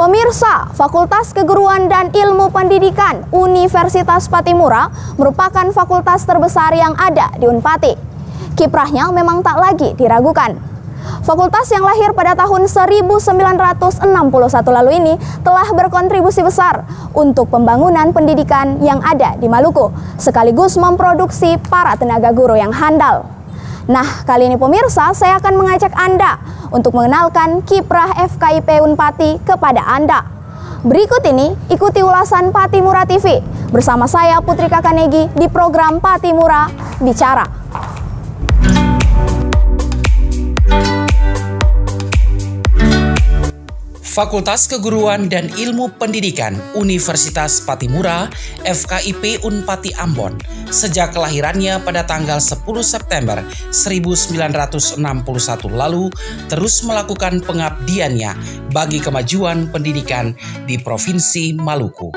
Pemirsa, Fakultas Keguruan dan Ilmu Pendidikan Universitas Patimura merupakan fakultas terbesar yang ada di Unpati. Kiprahnya memang tak lagi diragukan. Fakultas yang lahir pada tahun 1961 lalu ini telah berkontribusi besar untuk pembangunan pendidikan yang ada di Maluku, sekaligus memproduksi para tenaga guru yang handal. Nah, kali ini pemirsa, saya akan mengajak Anda untuk mengenalkan kiprah FKIP Unpati kepada Anda. Berikut ini, ikuti ulasan Patimura TV bersama saya Putri Kakanegi di program Patimura Bicara. Fakultas Keguruan dan Ilmu Pendidikan Universitas Patimura FKIP Unpati Ambon sejak kelahirannya pada tanggal 10 September 1961 lalu terus melakukan pengabdiannya bagi kemajuan pendidikan di Provinsi Maluku.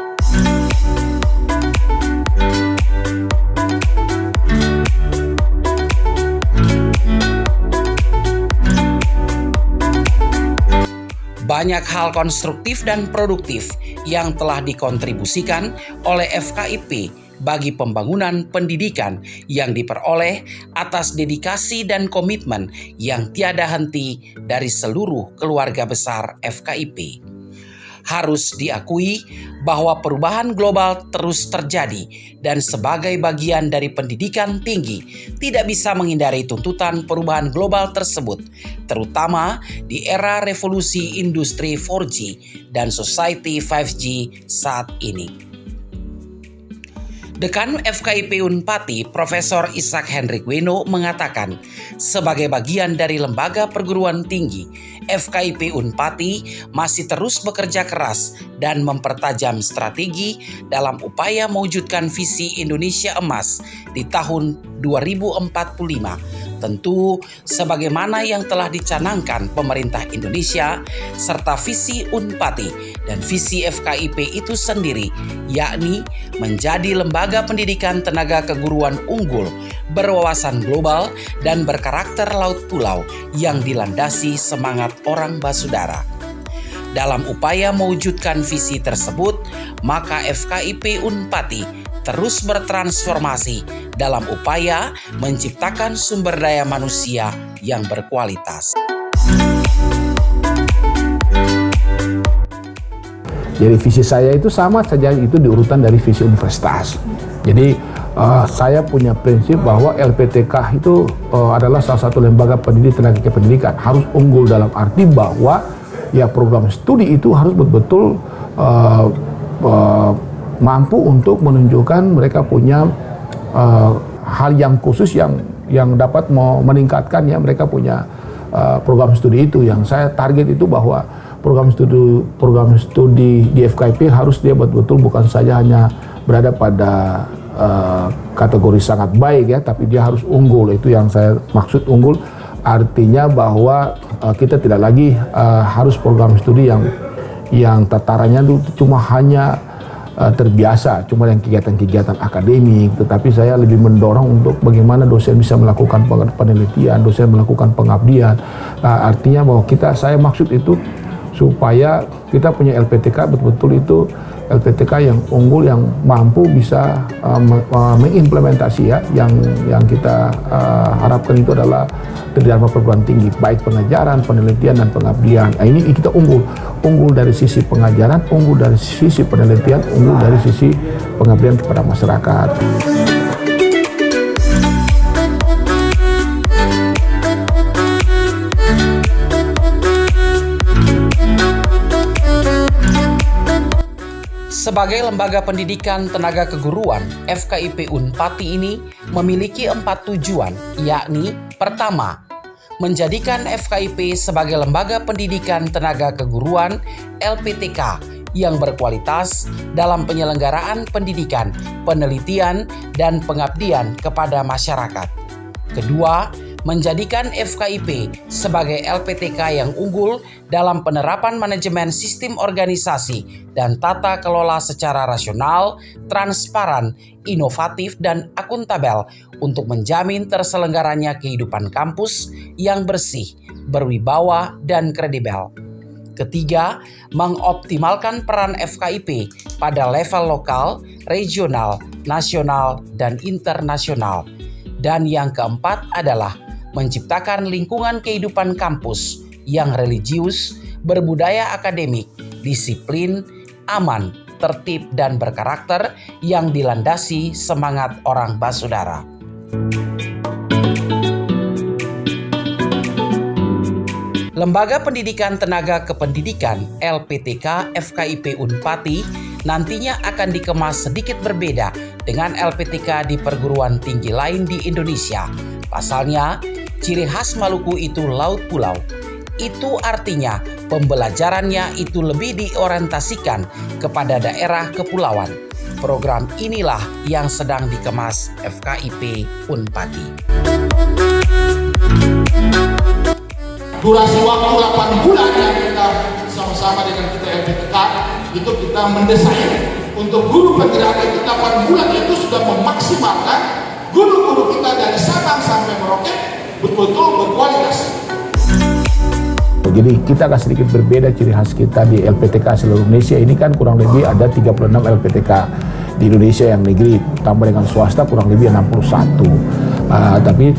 Banyak hal konstruktif dan produktif yang telah dikontribusikan oleh FKIP bagi pembangunan pendidikan yang diperoleh atas dedikasi dan komitmen yang tiada henti dari seluruh keluarga besar FKIP. Harus diakui bahwa perubahan global terus terjadi dan sebagai bagian dari pendidikan tinggi tidak bisa menghindari tuntutan perubahan global tersebut, terutama di era revolusi industri 4G dan society 5G saat ini. Dekan FKIP Unpati, Profesor Ishak Hendrik Weno mengatakan, sebagai bagian dari lembaga perguruan tinggi, FKIP Unpati masih terus bekerja keras dan mempertajam strategi dalam upaya mewujudkan visi Indonesia Emas di tahun 2045. Tentu sebagaimana yang telah dicanangkan pemerintah Indonesia serta visi Unpati dan visi FKIP itu sendiri, yakni menjadi lembaga pendidikan tenaga keguruan unggul, berwawasan global dan berkarakter laut pulau yang dilandasi semangat orang basudara. Dalam upaya mewujudkan visi tersebut, maka FKIP Unpati terus bertransformasi dalam upaya menciptakan sumber daya manusia yang berkualitas. Jadi visi saya itu sama saja itu di urutan dari visi universitas. Jadi saya punya prinsip bahwa LPTK itu adalah salah satu lembaga pendidik tenaga kependidikan, harus unggul dalam arti bahwa ya program studi itu harus betul-betul mampu untuk menunjukkan mereka punya hal yang khusus yang dapat meningkatkan ya mereka punya program studi itu. Yang saya target itu bahwa program studi di FKIP harus dia betul-betul bukan saja hanya berada pada kategori sangat baik ya, tapi dia harus unggul. Itu yang saya maksud unggul, artinya bahwa kita tidak lagi harus program studi yang tatarannya itu cuma hanya terbiasa, cuma yang kegiatan-kegiatan akademik, tetapi saya lebih mendorong untuk bagaimana dosen bisa melakukan penelitian, dosen melakukan pengabdian. Artinya bahwa saya maksud itu supaya kita punya LPTK betul-betul itu LPTK yang unggul, yang mampu bisa mengimplementasi ya yang kita harapkan itu adalah terdiri perguruan tinggi, baik pengajaran, penelitian dan pengabdian. Nah, ini kita unggul dari sisi pengajaran, unggul dari sisi penelitian, unggul dari sisi pengabdian kepada masyarakat. Sebagai lembaga pendidikan tenaga keguruan, FKIP Unpati ini memiliki 4 tujuan, yakni pertama, menjadikan FKIP sebagai lembaga pendidikan tenaga keguruan LPTK yang berkualitas dalam penyelenggaraan pendidikan, penelitian, dan pengabdian kepada masyarakat. Kedua, menjadikan FKIP sebagai LPTK yang unggul dalam penerapan manajemen sistem organisasi dan tata kelola secara rasional, transparan, inovatif, dan akuntabel untuk menjamin terselenggaranya kehidupan kampus yang bersih, berwibawa, dan kredibel. Ketiga, mengoptimalkan peran FKIP pada level lokal, regional, nasional, dan internasional. Dan yang keempat adalah menciptakan lingkungan kehidupan kampus yang religius, berbudaya akademik, disiplin, aman, tertib, dan berkarakter yang dilandasi semangat orang basudara. Lembaga Pendidikan Tenaga Kependidikan LPTK FKIP Unpati nantinya akan dikemas sedikit berbeda dengan LPTK di perguruan tinggi lain di Indonesia. Pasalnya, ciri khas Maluku itu laut pulau. Itu artinya pembelajarannya itu lebih diorientasikan kepada daerah kepulauan. Program inilah yang sedang dikemas FKIP Unpati. Durasi waktu 8 bulan yang kita sama-sama dengan kita LPTK itu kita mendesain untuk guru pergerakan kita 8 bulan itu sudah memaksimalkan guru-guru kita dari Sabang sampai Merauke betul-betul berkualitas. Jadi kita agak sedikit berbeda ciri khas kita di LPTK seluruh Indonesia. Ini kan kurang lebih ada 36 LPTK di Indonesia yang negeri, tambah dengan swasta kurang lebih 61. Tapi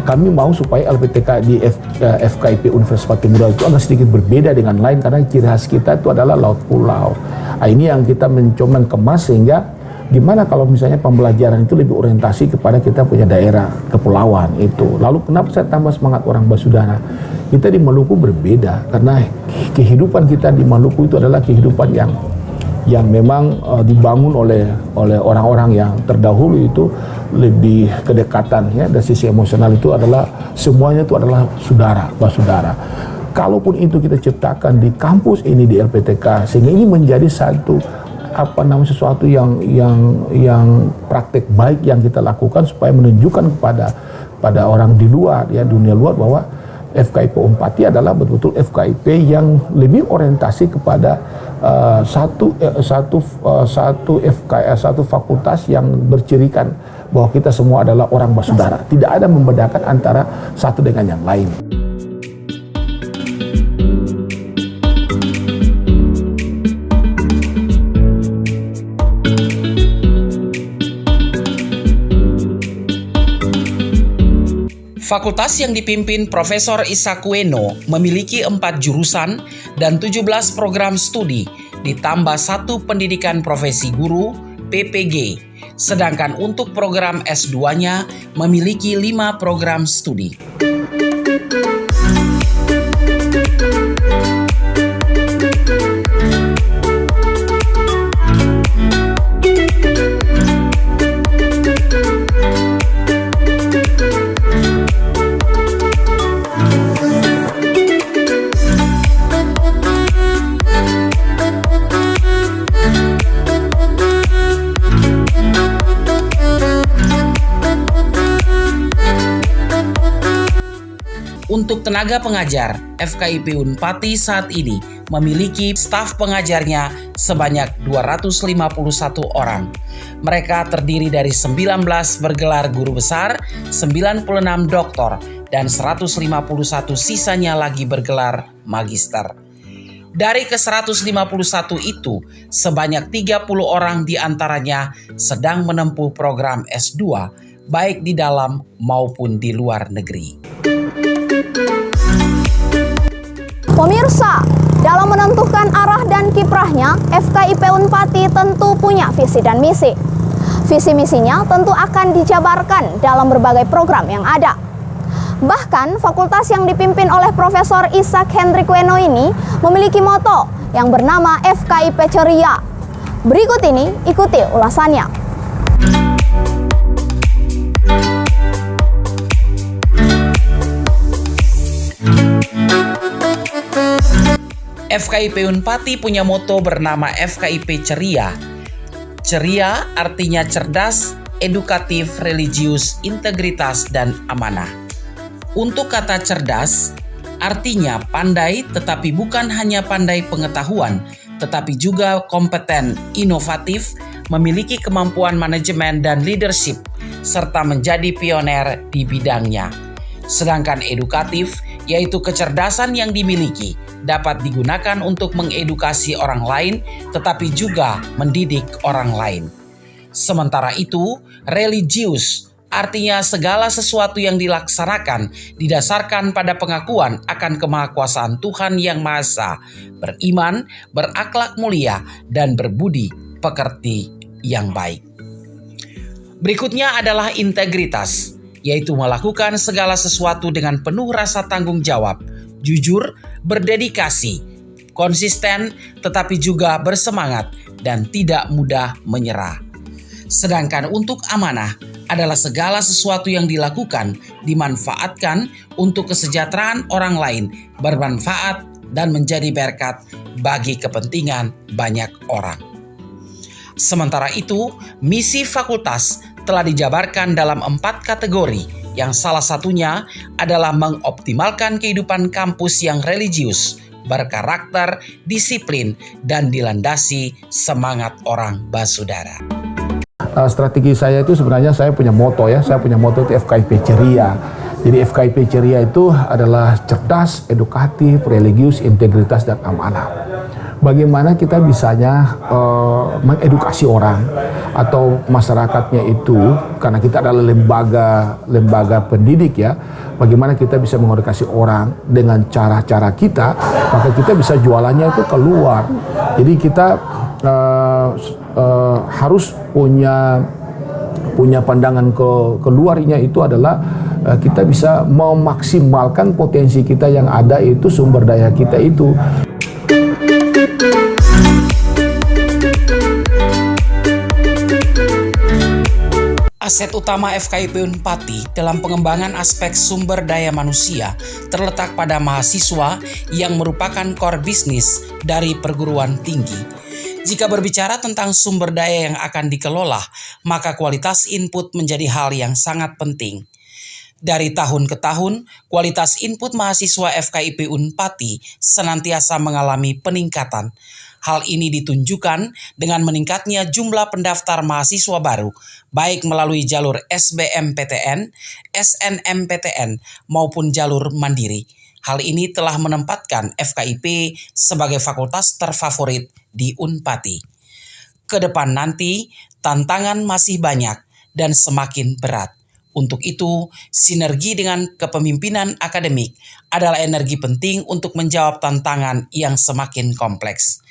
kami mau supaya LPTK di FKIP Universitas Patimura itu agak sedikit berbeda dengan lain karena ciri khas kita itu adalah laut pulau. Ini yang kita mencoba kemas sehingga gimana kalau misalnya pembelajaran itu lebih orientasi kepada kita punya daerah kepulauan itu. Lalu kenapa saya tambah semangat orang basudara? Kita di Maluku berbeda karena kehidupan kita di Maluku itu adalah kehidupan yang memang dibangun oleh orang-orang yang terdahulu itu lebih kedekatan ya, dari sisi emosional itu adalah semuanya itu adalah basudara. Kalaupun itu kita ciptakan di kampus ini di LPTK sehingga ini menjadi sesuatu yang praktek baik yang kita lakukan supaya menunjukkan pada orang di luar ya, dunia luar bahwa FKIP Unpati adalah betul-betul FKIP yang lebih orientasi kepada satu fakultas yang bercirikan bahwa kita semua adalah orang basudara. Tidak ada membedakan antara satu dengan yang lain. Fakultas yang dipimpin Profesor Ishak Weno memiliki 4 jurusan dan 17 program studi, ditambah 1 pendidikan profesi guru, PPG. Sedangkan untuk program S2-nya memiliki 5 program studi. Untuk tenaga pengajar, FKIP Unpati saat ini memiliki staf pengajarnya sebanyak 251 orang. Mereka terdiri dari 19 bergelar guru besar, 96 doktor, dan 151 sisanya lagi bergelar magister. Dari ke-151 itu, sebanyak 30 orang diantaranya sedang menempuh program S2, baik di dalam maupun di luar negeri. Pemirsa, dalam menentukan arah dan kiprahnya, FKIP Unpati tentu punya visi dan misi. Visi misinya tentu akan dijabarkan dalam berbagai program yang ada. Bahkan, fakultas yang dipimpin oleh Profesor Ishak Hendrik Weno ini memiliki moto yang bernama FKIP Ceria. Berikut ini, ikuti ulasannya. FKIP Unpati punya moto bernama FKIP Ceria. Ceria artinya cerdas, edukatif, religius, integritas, dan amanah. Untuk kata cerdas, artinya pandai tetapi bukan hanya pandai pengetahuan, tetapi juga kompeten, inovatif, memiliki kemampuan manajemen dan leadership, serta menjadi pioner di bidangnya. Sedangkan edukatif yaitu kecerdasan yang dimiliki dapat digunakan untuk mengedukasi orang lain, tetapi juga mendidik orang lain. Sementara itu, religius artinya segala sesuatu yang dilaksanakan didasarkan pada pengakuan akan kemahakuasaan Tuhan Yang Maha Esa, beriman, berakhlak mulia, dan berbudi pekerti yang baik. Berikutnya adalah integritas, yaitu melakukan segala sesuatu dengan penuh rasa tanggung jawab, jujur, berdedikasi, konsisten, tetapi juga bersemangat dan tidak mudah menyerah. Sedangkan untuk amanah adalah segala sesuatu yang dilakukan, dimanfaatkan untuk kesejahteraan orang lain, bermanfaat dan menjadi berkat bagi kepentingan banyak orang. Sementara itu, misi fakultas telah dijabarkan dalam 4 kategori, yang salah satunya adalah mengoptimalkan kehidupan kampus yang religius, berkarakter, disiplin, dan dilandasi semangat orang basudara. Strategi saya itu sebenarnya saya punya moto ya, saya punya moto itu FKIP Ceria. Jadi FKIP Ceria itu adalah cerdas, edukatif, religius, integritas, dan amanah. Bagaimana kita bisanya mengedukasi orang atau masyarakatnya itu, karena kita adalah lembaga pendidik ya, bagaimana kita bisa mengedukasi orang dengan cara-cara kita, maka kita bisa jualannya itu keluar. Jadi kita harus punya pandangan keluarnya itu adalah kita bisa memaksimalkan potensi kita yang ada, itu sumber daya kita itu. Aset utama FKIP Unpati dalam pengembangan aspek sumber daya manusia terletak pada mahasiswa yang merupakan core bisnis dari perguruan tinggi. Jika berbicara tentang sumber daya yang akan dikelola, maka kualitas input menjadi hal yang sangat penting. Dari tahun ke tahun, kualitas input mahasiswa FKIP Unpati senantiasa mengalami peningkatan. Hal ini ditunjukkan dengan meningkatnya jumlah pendaftar mahasiswa baru, baik melalui jalur SBMPTN, SNMPTN, maupun jalur mandiri. Hal ini telah menempatkan FKIP sebagai fakultas terfavorit di Unpati. Ke depan nanti, tantangan masih banyak dan semakin berat. Untuk itu, sinergi dengan kepemimpinan akademik adalah energi penting untuk menjawab tantangan yang semakin kompleks.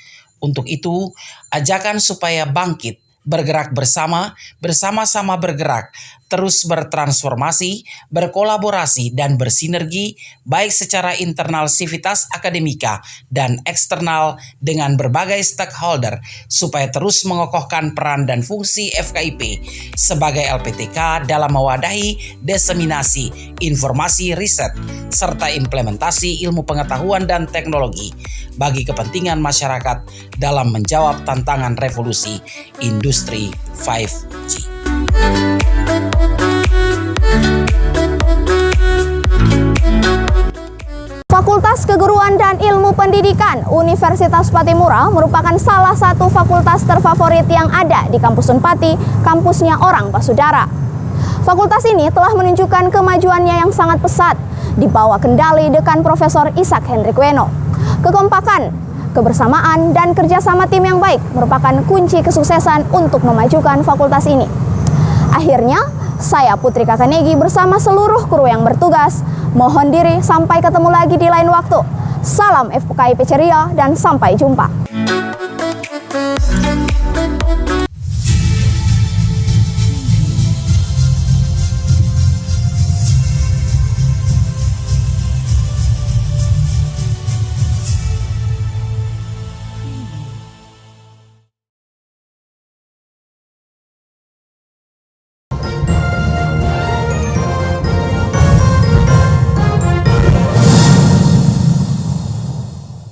Untuk itu, ajakan supaya bangkit, bergerak bersama-sama bergerak, terus bertransformasi, berkolaborasi, dan bersinergi, baik secara internal sivitas akademika dan eksternal dengan berbagai stakeholder, supaya terus mengokohkan peran dan fungsi FKIP sebagai LPTK dalam mewadahi diseminasi informasi riset, serta implementasi ilmu pengetahuan dan teknologi bagi kepentingan masyarakat dalam menjawab tantangan revolusi industri 5G. Fakultas Keguruan dan Ilmu Pendidikan Universitas Patimura merupakan salah satu fakultas terfavorit yang ada di kampus Unpati, kampusnya orang basudara. Fakultas ini telah menunjukkan kemajuannya yang sangat pesat di bawah kendali Dekan Profesor Isaac Hendrikweno. Kekompakan, kebersamaan, dan kerjasama tim yang baik merupakan kunci kesuksesan untuk memajukan fakultas ini. Akhirnya, saya Putri Kakanegi bersama seluruh kru yang bertugas mohon diri sampai ketemu lagi di lain waktu. Salam FKIP Ceria dan sampai jumpa.